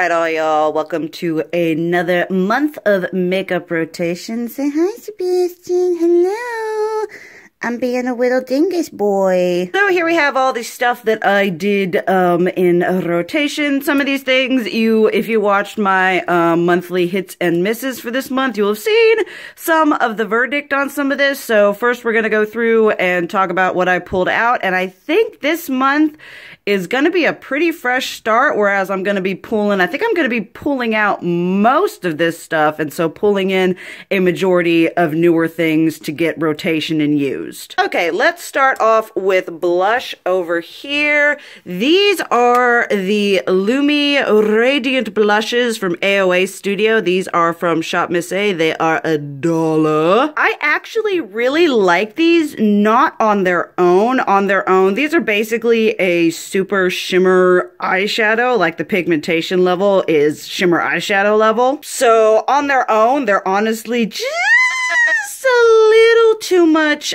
Alright, all y'all, welcome to another month of makeup rotation. Say hi, Sebastian. Hello. I'm being a little dingus boy. So here we have all the stuff that I did in rotation. Some of these things, if you watched my monthly hits and misses for this month, you'll have seen some of the verdict on some of this. So first we're going to go through and talk about what I pulled out. And I think this month is going to be a pretty fresh start, whereas I think I'm going to be pulling out most of this stuff, and so pulling in a majority of newer things to get rotation and used. Okay, let's start off with blush over here. These are the Lumia Radiant Blushes from AOA Studio. These are from Shop Miss A. They are $1. I actually really like these, not on their own. On their own, these are basically a super shimmer eyeshadow, like the pigmentation level is shimmer eyeshadow level. So on their own, they're honestly just a little too much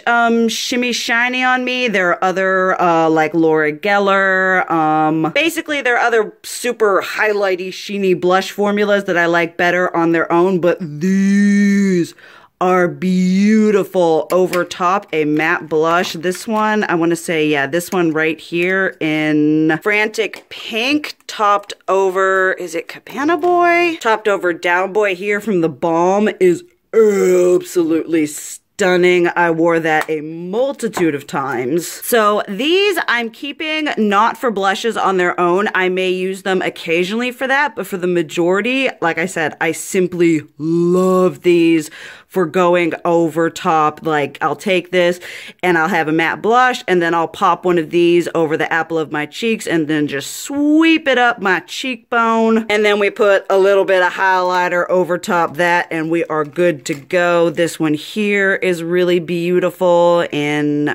shimmy shiny on me. There are other like Laura Geller, basically there are other super highlighty sheeny blush formulas that I like better on their own, but these are beautiful over top. A matte blush. This one, I want to say, yeah, this one right here in Frantic Pink, topped over, is it Cabana Boy? Topped over Down Boy here from the Boehm is absolutely stunning. I wore that a multitude of times. So these I'm keeping not for blushes on their own. I may use them occasionally for that, but for the majority, like I said, I simply love these for going over top. Like, I'll take this and I'll have a matte blush, and then I'll pop one of these over the apple of my cheeks and then just sweep it up my cheekbone. And then we put a little bit of highlighter over top that and we are good to go. This one here is really beautiful in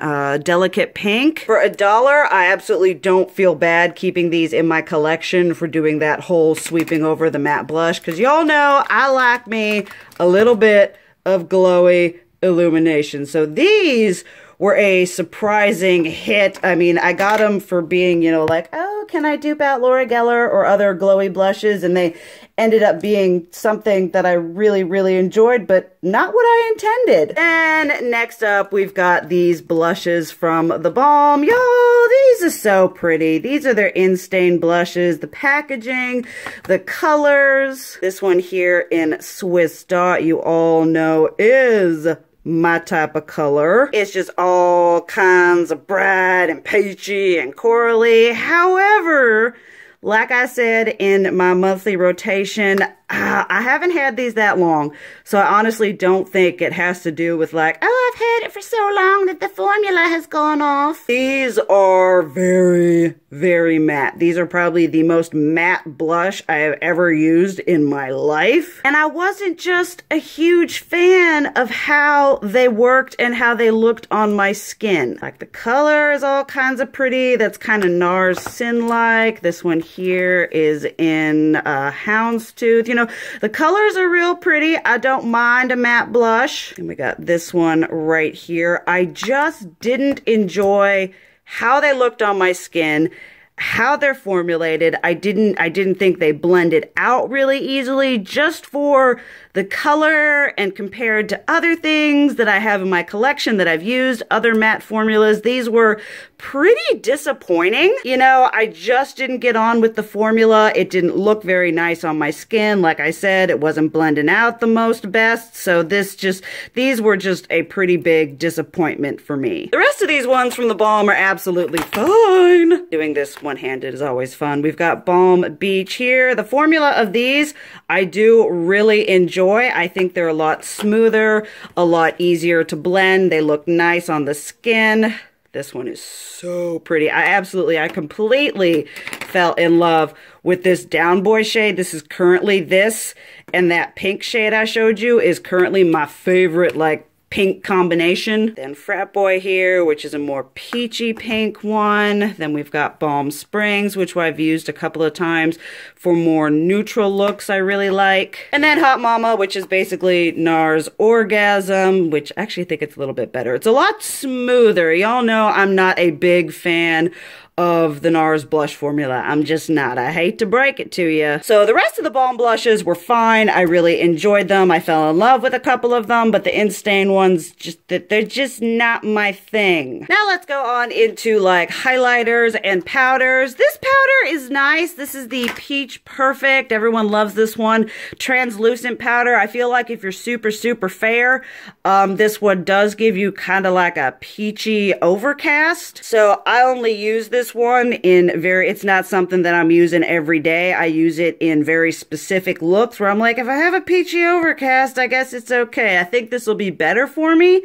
Delicate Pink. For $1, I absolutely don't feel bad keeping these in my collection for doing that whole sweeping over the matte blush, because y'all know I like me a little bit of glowy illumination. So these were a surprising hit. I mean, I got them for being, you know, like, oh, can I dupe out Laura Geller or other glowy blushes? And they ended up being something that I really, really enjoyed, but not what I intended. And next up, we've got these blushes from the Boehm. Yo, these are so pretty. These are their in-stain blushes. The packaging, the colors. This one here in Swiss Dot, you all know is my type of color. It's just all kinds of bright and peachy and corally. However, like I said in my monthly rotation, I haven't had these that long, so I honestly don't think it has to do with like, oh, I've had it for so long that the formula has gone off. These are very, very matte. These are probably the most matte blush I have ever used in my life. And I wasn't just a huge fan of how they worked and how they looked on my skin. Like, the color is all kinds of pretty. That's kind of NARS Sin-like. This one here is in Houndstooth. You know, the colors are real pretty. I don't mind a matte blush. And we got this one right here. I just didn't enjoy how they looked on my skin, how they're formulated. I didn't think they blended out really easily, just for the color and compared to other things that I have in my collection that I've used, other matte formulas. These were pretty disappointing. You know, I just didn't get on with the formula. It didn't look very nice on my skin. Like I said, it wasn't blending out the most best. So these were just a pretty big disappointment for me. The rest of these ones from the Boehm are absolutely fine. Doing this one-handed is always fun. We've got Boehm Beach here. The formula of these I do really enjoy. I think they're a lot smoother, a lot easier to blend. They look nice on the skin. This one is so pretty. I completely fell in love with this Down Boy shade. This is currently this, and that pink shade I showed you is currently my favorite, like, pink combination. Then Frat Boy here, which is a more peachy pink one. Then we've got Balm Springs, which I've used a couple of times for more neutral looks I really like. And then Hot Mama, which is basically NARS Orgasm, which I actually think it's a little bit better. It's a lot smoother. Y'all know I'm not a big fan of the NARS blush formula. I'm just not. I hate to break it to you. So the rest of the balm blushes were fine. I really enjoyed them. I fell in love with a couple of them, but the in-stain ones, they're just not my thing. Now let's go on into like highlighters and powders. This powder is nice. This is the Peach Perfect. Everyone loves this one. Translucent powder. I feel like if you're super, super fair, this one does give you kind of like a peachy overcast. So I only use this one in it's not something that I'm using every day. I use it in very specific looks where I'm like, if I have a peachy overcast, I guess it's okay. I think this will be better for me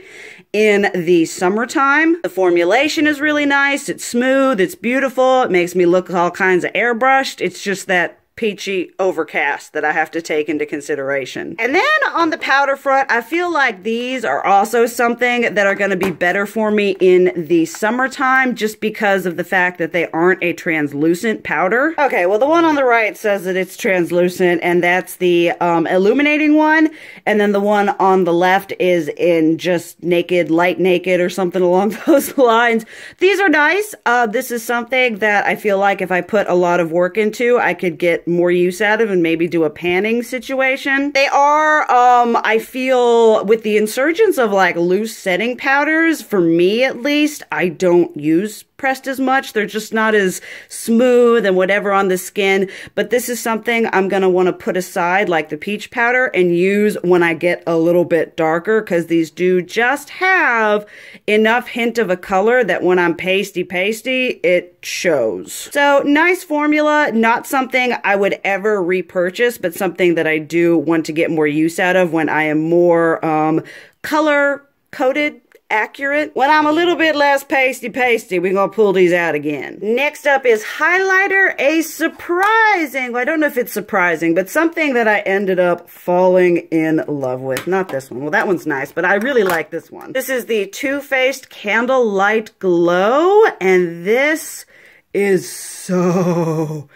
in the summertime. The formulation is really nice. It's smooth. It's beautiful. It makes me look all kinds of airbrushed. It's just that peachy overcast that I have to take into consideration. And then on the powder front, I feel like these are also something that are going to be better for me in the summertime just because of the fact that they aren't a translucent powder. Okay, well the one on the right says that it's translucent and that's the illuminating one, and then the one on the left is in just naked, light naked or something along those lines. These are nice. This is something that I feel like if I put a lot of work into, I could get more use out of and maybe do a panning situation. They are, I feel with the insurgence of like loose setting powders, for me at least, I don't use pressed as much. They're just not as smooth and whatever on the skin, but this is something I'm gonna want to put aside like the peach powder and use when I get a little bit darker, because these do just have enough hint of a color that when I'm pasty, it shows. So nice formula, not something I would ever repurchase, but something that I do want to get more use out of when I am more color coded, accurate. When I'm a little bit less pasty, we're gonna pull these out again. Next up is highlighter, a surprising, well, I don't know if it's surprising, but something that I ended up falling in love with. Not this one. Well, that one's nice, but I really like this one. This is the Too Faced Candlelight Glow, and this is so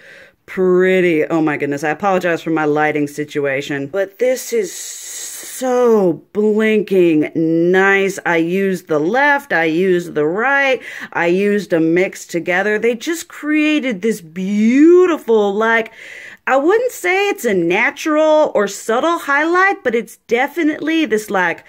pretty. Oh my goodness, I apologize for my lighting situation, but this is so blinking nice. I used the left, I used the right, I used them mixed together. They just created this beautiful, like, I wouldn't say it's a natural or subtle highlight, but it's definitely this like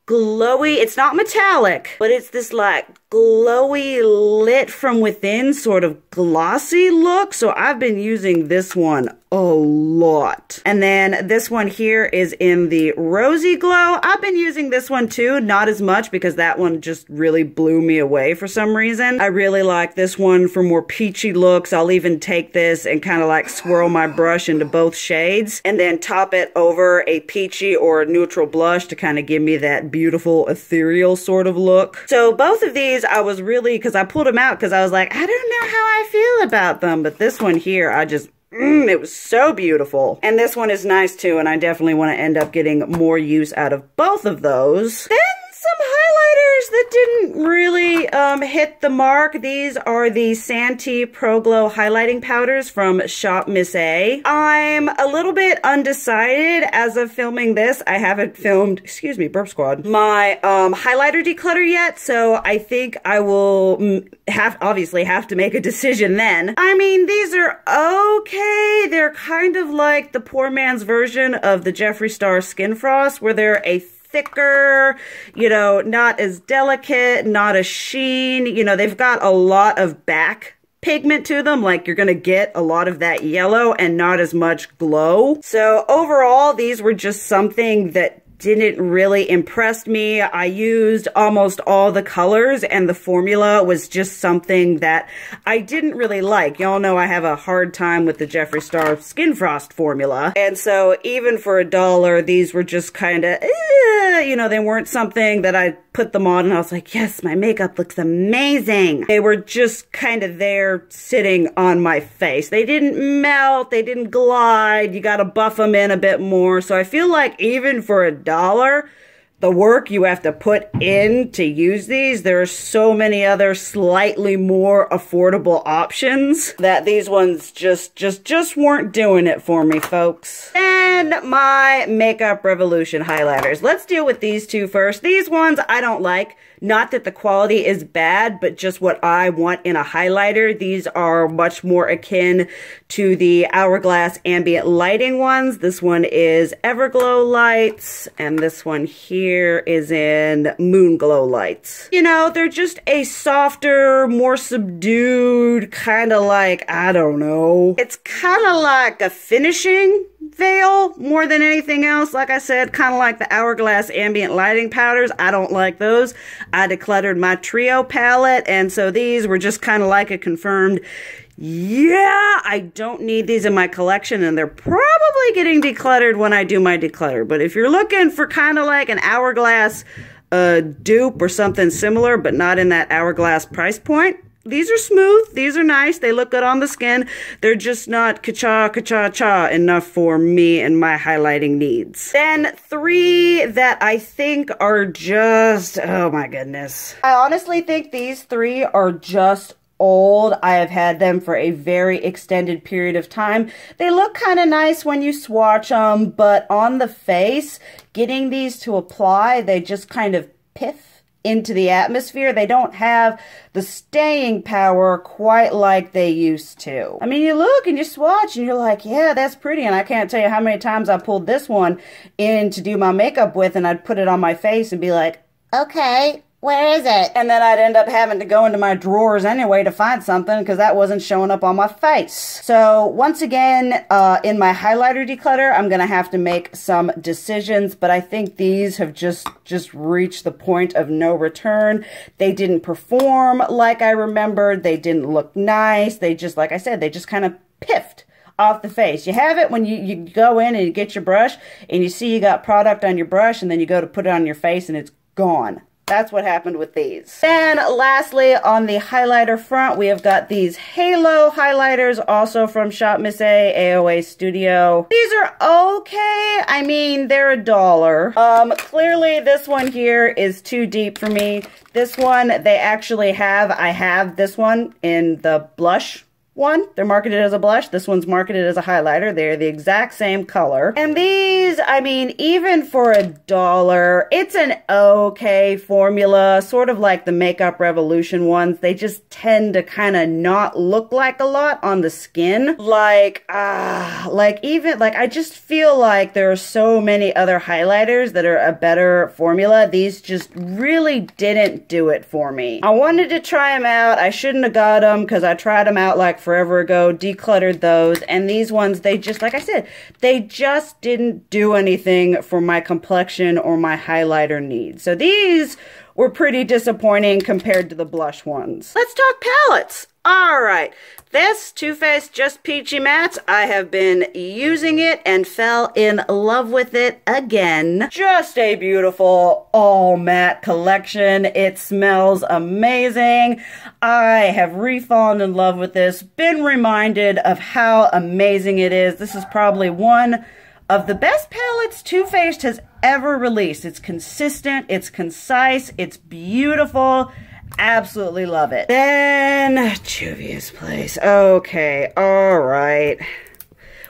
glowy, it's not metallic, but it's this like glowy, lit from within sort of glossy look. So I've been using this one a lot. And then this one here is in the Rosy Glow. I've been using this one too, not as much because that one just really blew me away for some reason. I really like this one for more peachy looks. I'll even take this and kind of like swirl my brush into both shades and then top it over a peachy or a neutral blush to kind of give me that beautiful ethereal sort of look. So both of these I was really, because I pulled them out because I was like, I don't know how I feel about them, but this one here, I just, it was so beautiful. And this one is nice too, and I definitely want to end up getting more use out of both of those. Then some highlighters that didn't really hit the mark. These are the Santi Pro Glow highlighting powders from Shop Miss A. I'm a little bit undecided as of filming this. I haven't filmed, excuse me, burp squad, my highlighter declutter yet, so I think I will obviously have to make a decision then. I mean, these are okay. They're kind of like the poor man's version of the Jeffree Star Skin Frost, where they're a thicker, you know, not as delicate, not a sheen, you know, they've got a lot of back pigment to them, like you're gonna get a lot of that yellow and not as much glow. So overall, these were just something that didn't really impress me. I used almost all the colors and the formula was just something that I didn't really like. Y'all know I have a hard time with the Jeffree Star Skin Frost formula. And so even for $1, these were just kind of, you know, they weren't something that I put them on and I was like, yes, my makeup looks amazing. They were just kind of there sitting on my face. They didn't melt, they didn't glide. You gotta buff them in a bit more. So I feel like even for $1, the work you have to put in to use these, there are so many other slightly more affordable options that these ones just weren't doing it for me, folks. And Then my Makeup Revolution highlighters. Let's deal with these two first. These ones I don't like. Not that the quality is bad, but just what I want in a highlighter. These are much more akin to the Hourglass Ambient Lighting ones. This one is Everglow Lights, and this one here is in Moonglow Lights. You know, they're just a softer, more subdued, kind of like, I don't know. It's kind of like a finishing veil more than anything else. Like I said, kind of like the Hourglass Ambient Lighting powders. I don't like those. I decluttered my Trio palette, and so these were just kind of like a confirmed, yeah, I don't need these in my collection, and they're probably getting decluttered when I do my declutter. But if you're looking for kind of like an Hourglass dupe or something similar, but not in that Hourglass price point, these are smooth. These are nice. They look good on the skin. They're just not ka-cha enough for me and my highlighting needs. Then 3 that I think are just, oh my goodness. I honestly think these 3 are just old. I have had them for a very extended period of time. They look kind of nice when you swatch them, but on the face, getting these to apply, they just kind of piff into the atmosphere. They don't have the staying power quite like they used to. I mean, you look and you swatch and you're like, yeah, that's pretty. And I can't tell you how many times I pulled this one in to do my makeup with, and I'd put it on my face and be like, okay, where is it? And then I'd end up having to go into my drawers anyway to find something because that wasn't showing up on my face. So once again, in my highlighter declutter, I'm going to have to make some decisions, but I think these have just reached the point of no return. They didn't perform like I remembered. They didn't look nice. They just, like I said, they just kind of piffed off the face. You have it when you go in and you get your brush and you see you got product on your brush, and then you go to put it on your face and it's gone. That's what happened with these. Then lastly, on the highlighter front, we have got these Halo highlighters, also from Shop Miss A, AOA Studio. These are okay. I mean, they're $1. Clearly this one here is too deep for me. This one, they actually have, I have this one in the blush one. They're marketed as a blush. This one's marketed as a highlighter. They're the exact same color. And these, I mean, even for $1, it's an okay formula, sort of like the Makeup Revolution ones. They just tend to kind of not look like a lot on the skin. Like I just feel like there are so many other highlighters that are a better formula. These just really didn't do it for me. I wanted to try them out. I shouldn't have got them because I tried them out like forever ago, decluttered those, and these ones, they just, like I said, they just didn't do anything for my complexion or my highlighter needs. So these were pretty disappointing compared to the blush ones. Let's talk palettes. All right, this Too Faced Just Peachy Mattes, I have been using it and fell in love with it again. Just a beautiful all matte collection. It smells amazing. I have re-fallen in love with this, been reminded of how amazing it is. This is probably one of the best palettes Too Faced has ever released. It's consistent, it's concise, it's beautiful. Absolutely love it. Then, Juvia's Place. Okay, all right.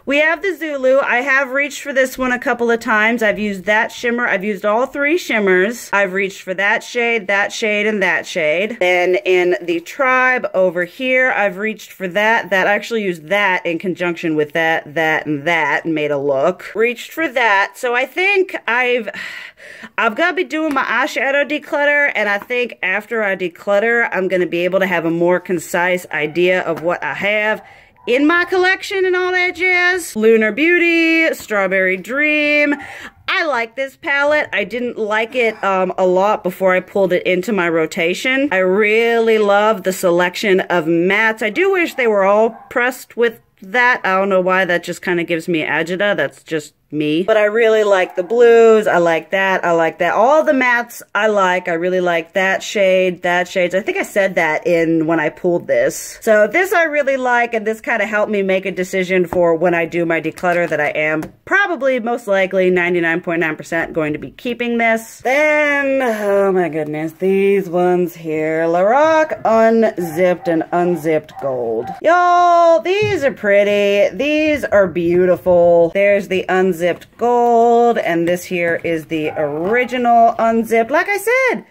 We have the Zulu. I have reached for this one a couple of times. I've used that shimmer. I've used all 3 shimmers. I've reached for that shade, and that shade. Then in the Tribe over here, I've reached for that. I actually used that in conjunction with that, and made a look. Reached for that. So I think I've got to be doing my eyeshadow declutter, and I think after I declutter, I'm going to be able to have a more concise idea of what I have in my collection and all that jazz. Lunar Beauty, Strawberry Dream. I like this palette. I didn't like it a lot before I pulled it into my rotation. I really love the selection of mattes. I do wish they were all pressed with that. I don't know why, that just kind of gives me agita. That's just me. But I really like the blues. I like that. I like that. All the mattes I like. I really like that shade, that shades. I think I said that in when I pulled this. So this I really like, and this kind of helped me make a decision for when I do my declutter that I am probably most likely 99.9% going to be keeping this. Then, oh my goodness, these ones here. Lorac Unzipped and Unzipped Gold. Y'all, these are pretty. These are beautiful. There's the Unzipped unzipped gold, and this here is the original unzipped. Like I said,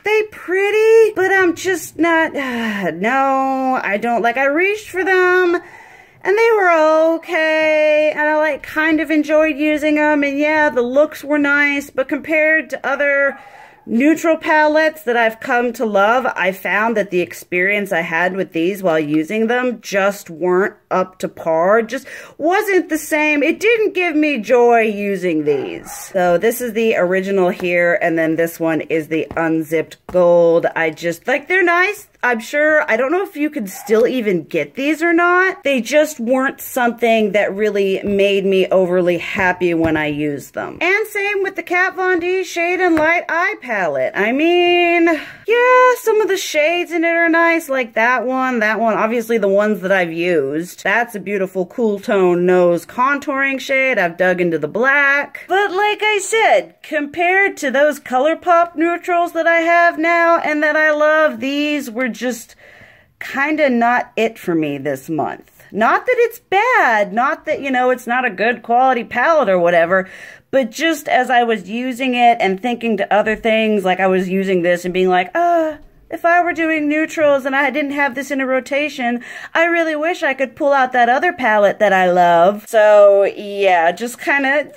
they pretty, but I'm just not, no, I don't, like, I reached for them, and they were okay, and I, like, kind of enjoyed using them, and yeah, the looks were nice, but compared to other neutral palettes that I've come to love, I found that the experience I had with these while using them just weren't up to par, just wasn't the same. It didn't give me joy using these. So this is the original here, and then this one is the unzipped gold. I just, like, they're nice. I'm sure, I don't know if you could still even get these or not. They just weren't something that really made me overly happy when I used them. And same with the Kat Von D Shade and Light Eye Palette. I mean, yeah, some of the shades in it are nice, like that one, obviously the ones that I've used. That's a beautiful cool tone nose contouring shade. I've dug into the black. But like I said, compared to those ColourPop neutrals that I have now and that I love, these were just kind of not it for me this month. Not that it's bad, not that, you know, it's not a good quality palette or whatever, but just as I was using it and thinking to other things, like I was using this and being like, if I were doing neutrals and I didn't have this in a rotation, I really wish I could pull out that other palette that I love. So yeah, just kind of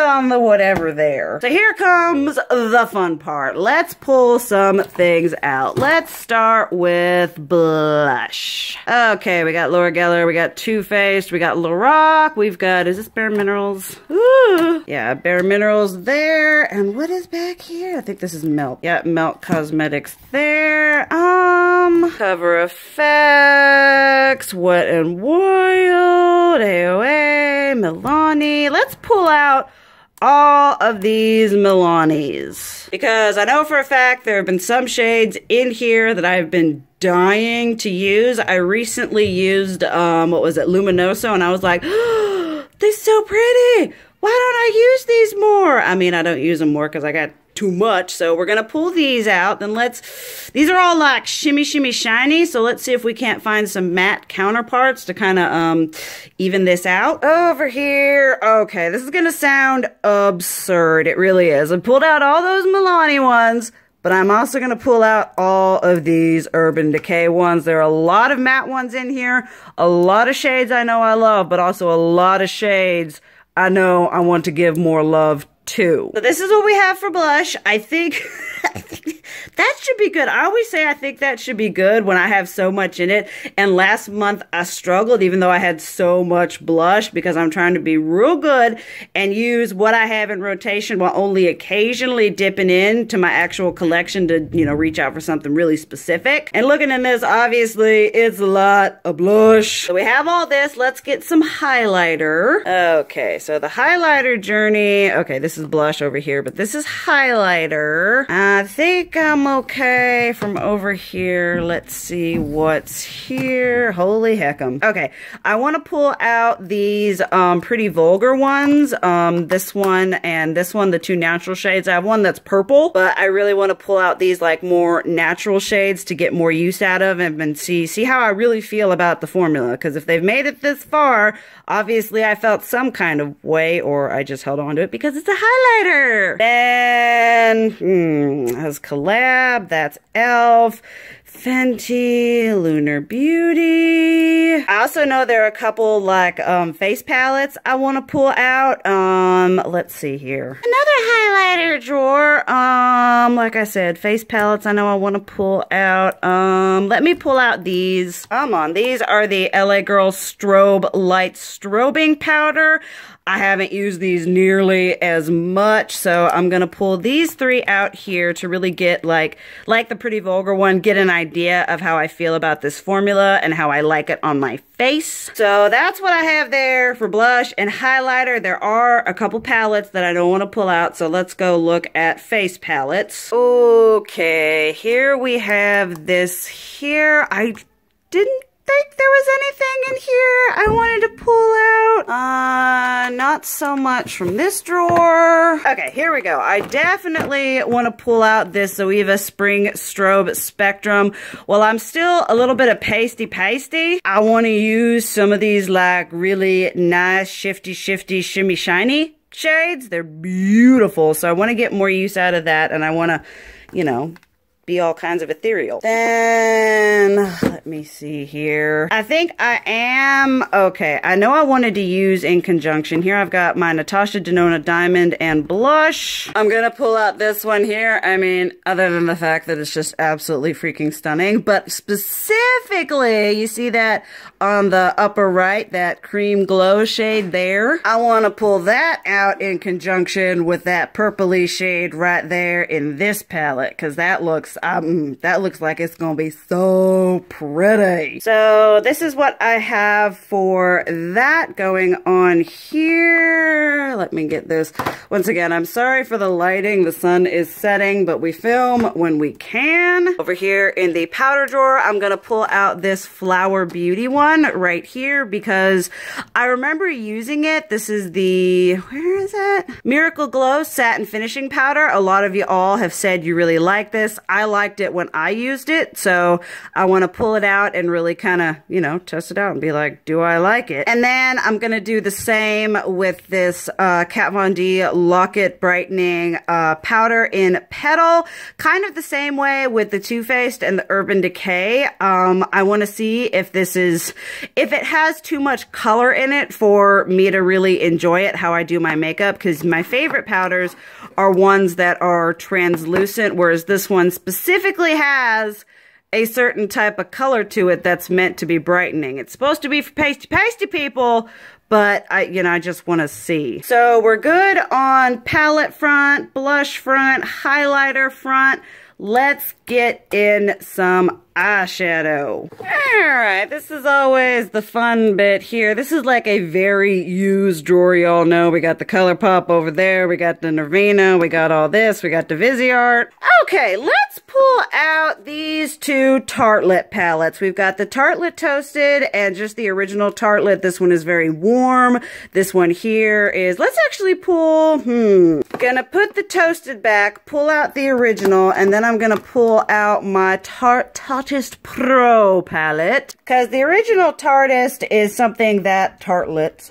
on the whatever there. So here comes the fun part. Let's pull some things out. Let's start with blush. Okay, we got Laura Geller, we got Too Faced, we got Lorac, we've got, is this Bare Minerals? Ooh, yeah, Bare Minerals there. And what is back here? I think this is Melt. Yeah, Melt Cosmetics there. Cover Effects, Wet and Wild, AOA, Milani. Let's pull out all of these Milanis, because I know for a fact there have been some shades in here that I've been dying to use. I recently used, what was it, Luminoso, and I was like, oh, they're so pretty. Why don't I use these more? I mean, I don't use them more because I got too much, so we're gonna pull these out. Then these are all like shimmy shimmy shiny, so let's see if we can't find some matte counterparts to kind of even this out. Over here, okay, this is gonna sound absurd, it really is. I pulled out all those Milani ones, but I'm also gonna pull out all of these Urban Decay ones. There are a lot of matte ones in here, a lot of shades I know I love, but also a lot of shades I know I want to give more love to. So this is what we have for blush. I think that should be good. I always say I think that should be good when I have so much in it. And last month I struggled even though I had so much blush, because I'm trying to be real good and use what I have in rotation while only occasionally dipping into my actual collection to, you know, reach out for something really specific. And looking in this, obviously it's a lot of blush. So we have all this. Let's get some highlighter. Okay, so the highlighter journey. Okay, this is blush over here, but this is highlighter. I think I'm okay from over here. Let's see what's here. Holy heck'em. Okay, I want to pull out these Pretty Vulgar ones. This one and this one, the two natural shades. I have one that's purple, but I really want to pull out these like more natural shades to get more use out of and see how I really feel about the formula. Because if they've made it this far, obviously I felt some kind of way, or I just held on to it because it's a highlighter. Then has Collab, that's Elf, Fenty, Lunar Beauty. I also know there are a couple like face palettes I want to pull out. Let's see here. Another highlighter drawer. Like I said, face palettes I know I want to pull out. Let me pull out these. Come on, these are the LA Girl Strobe Light Strobing Powder. I haven't used these nearly as much, so I'm gonna pull these three out here to really get like the Pretty Vulgar one, get an idea of how I feel about this formula and how I like it on my face. So that's what I have there for blush and highlighter. There are a couple palettes that I don't want to pull out, so let's go look at face palettes. Okay, here we have this here. I didn't think there was anything in here I wanted to pull out. Not so much from this drawer. Okay, here we go. I definitely want to pull out this Zoeva Spring Strobe Spectrum. While I'm still a little bit of pasty, I want to use some of these like really nice shifty, shimmy, shiny shades. They're beautiful. So I want to get more use out of that, and I want to, you know, be all kinds of ethereal. Then, let me see here. I think I am, okay, I know I wanted to use in conjunction. Here I've got my Natasha Denona Diamond and Blush. I'm gonna pull out this one here. I mean, other than the fact that it's just absolutely freaking stunning, but specifically, you see that on the upper right, that cream glow shade there? I wanna pull that out in conjunction with that purpley shade right there in this palette, because that looks like it's gonna be so pretty. So this is what I have for that going on here. Let me get this. Once again, I'm sorry for the lighting. The sun is setting, but we film when we can. Over here in the powder drawer, I'm gonna pull out this Flower Beauty one right here because I remember using it. This is the, where is it? Miracle Glow Satin Finishing Powder. A lot of you all have said you really like this. I liked it when I used it, so I want to pull it out and really kind of, you know, test it out and be like, do I like it? And then I'm going to do the same with this Kat Von D Lock-It Brightening powder in Petal. Kind of the same way with the Too Faced and the Urban Decay. I want to see if this is, if it has too much color in it for me to really enjoy it, how I do my makeup, because my favorite powders are ones that are translucent, whereas this one specifically has a certain type of color to it that's meant to be brightening. It's supposed to be for pasty people, but I just want to see. So we're good on palette front, blush front, highlighter front. Let's get in some eyeshadow. Alright, this is always the fun bit here. This is like a very used drawer, y'all know. We got the ColourPop over there, we got the Nirvana, we got all this, we got the Viseart. Okay, let's pull out these two Tartelette palettes. We've got the Tartelette Toasted and just the original Tartelette. This one is very warm. This one here is, let's actually pull, gonna put the Toasted back, pull out the original, and then I'm gonna pull out my Tartist Pro palette, because the original Tartist is something that Tartelette,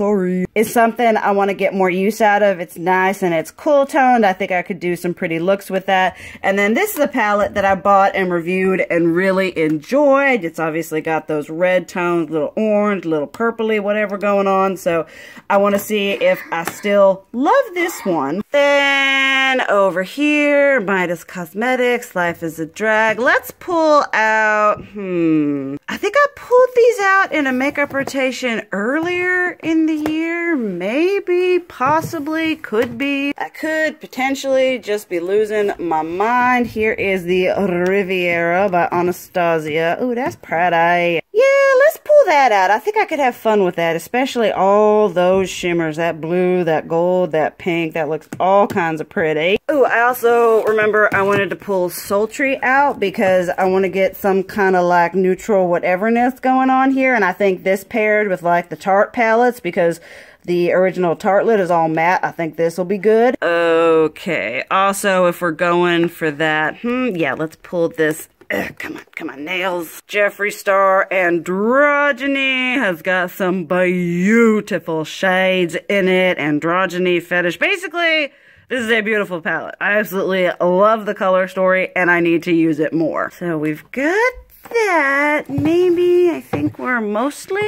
is something I want to get more use out of. It's nice and it's cool toned. I think I could do some pretty looks with that. And then this is a palette that I bought and reviewed and really enjoyed. It's obviously got those red tones, little orange, little purpley, whatever going on. So I want to see if I still love this one. Then over here, Midas Cosmetics, Life is a Drag. Let's pull out, I think I pulled these out in a makeup rotation earlier in the year. Maybe, possibly, could be. I could potentially just be losing my mind. Here is the Riviera by Anastasia. Ooh, that's pretty. Yeah, let's pull that out. I think I could have fun with that, especially all those shimmers. That blue, that gold, that pink. That looks all kinds of pretty. Ooh, I also remember I wanted to pull Sultry out because I want to get some kind of like neutral whateverness going on here. And I think this paired with like the Tarte palettes, because the original Tartelette is all matte. I think this will be good. Okay. Also, if we're going for that, yeah, let's pull this. Come on, nails. Jeffree Star Androgyny has got some beautiful shades in it. Androgyny Fetish. Basically, this is a beautiful palette. I absolutely love the color story, and I need to use it more. So we've got that. Maybe, I think we're mostly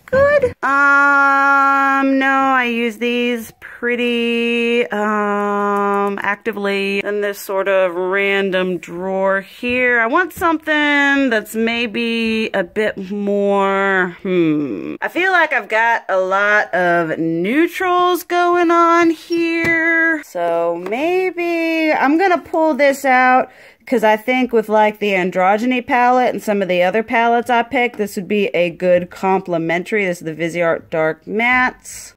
good. No, I use these pretty actively in this sort of random drawer here. I want something that's maybe a bit more, I feel like I've got a lot of neutrals going on here. So maybe I'm gonna pull this out, because I think with like the Androgyny palette and some of the other palettes I picked, this would be a good complementary. This is the Viseart Dark Mattes.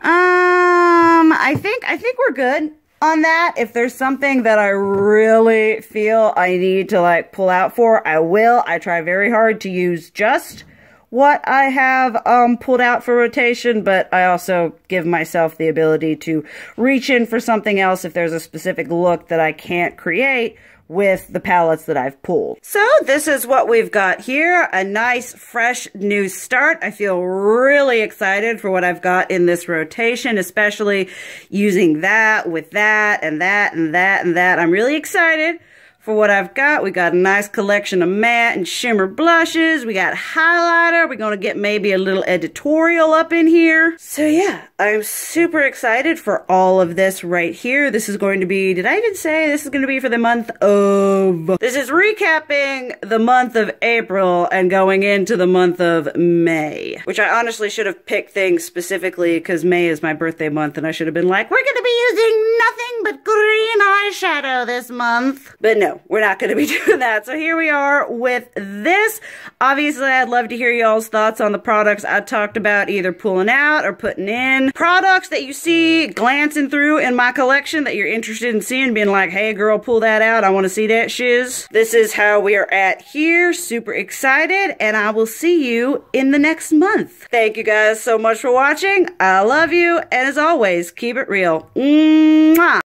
I think we're good on that. If there's something that I really feel I need to like pull out for, I will. I try very hard to use just what I have pulled out for rotation, but I also give myself the ability to reach in for something else if there's a specific look that I can't create with the palettes that I've pulled. So this is what we've got here, a nice fresh new start. I feel really excited for what I've got in this rotation, especially using that with that and that and that and that. I'm really excited for what I've got. We got a nice collection of matte and shimmer blushes. We got highlighter. We're going to get maybe a little editorial up in here. So yeah, I'm super excited for all of this right here. This is going to be, did I even say this is going to be for the month of, this is recapping the month of April and going into the month of May, which I honestly should have picked things specifically because May is my birthday month and I should have been like, we're going to be using nothing but green eyeshadow this month. But no, we're not going to be doing that. So here we are with this. Obviously, I'd love to hear y'all's thoughts on the products I talked about either pulling out or putting in. Products that you see glancing through in my collection that you're interested in seeing, being like, hey girl, pull that out. I want to see that shiz. This is how we are at here. Super excited. And I will see you in the next month. Thank you guys so much for watching. I love you. And as always, keep it real. Mwah.